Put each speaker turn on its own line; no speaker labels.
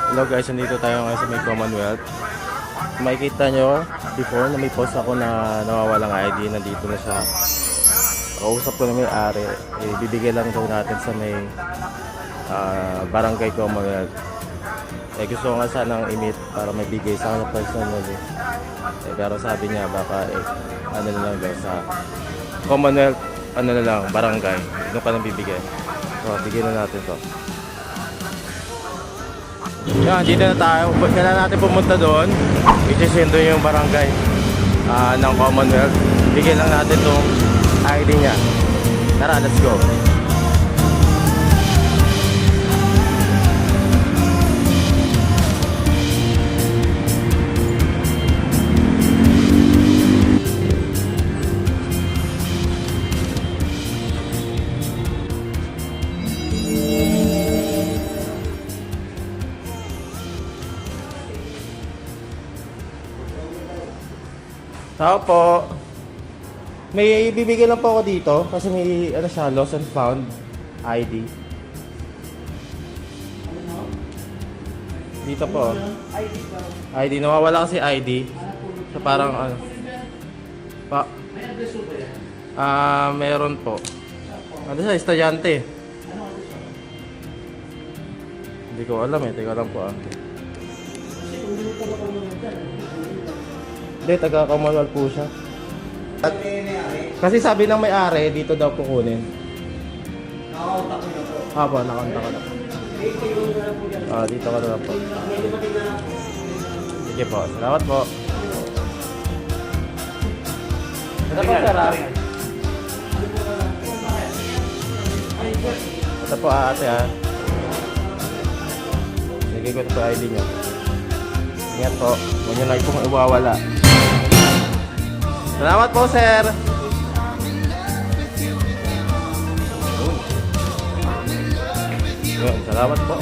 Hello guys, nandito tayo ngayon sa may Commonwealth. Makikita nyo, before na may post ako na nawawalang ID, nandito na siya. Kausap ko na may-ari, bibigay lang daw natin sa may Barangay Commonwealth. Gusto ko nga sanang i-meet para may bigay sa kanya personally. Pero sabi niya baka ano na lang daw sa Commonwealth, ano na lang, barangay. Doon ka nang bibigay. So, bigyan na natin to. Yan, dito na tayo. Kailangan natin pumunta doon. Which is doon yung barangay ng Commonwealth. Bigyan lang natin itong ID niya. Tara, let's go. Tao po. May bibigyan lang po ako dito kasi may ano siya, lost and found ID. Dito po. ID, nawawala kasi ID. So parang ano. Meron po. Ano siya, estudyante. Hindi ko alam eh, teka lang po . Hindi, taga-Commonwealth po siya. At, kasi sabi ng may-ari, dito daw kukunin.
Nakakontak ko na po.
Po, nakakontak ko na po. Dito ka na lang po. Sige po, salamat po. Ito po, sir. Ito po, ate . Sige ko ito po ID nyo. Ingat po, huwag nyo na pong iwawala. Salamat po, sir. Yun, salamat po.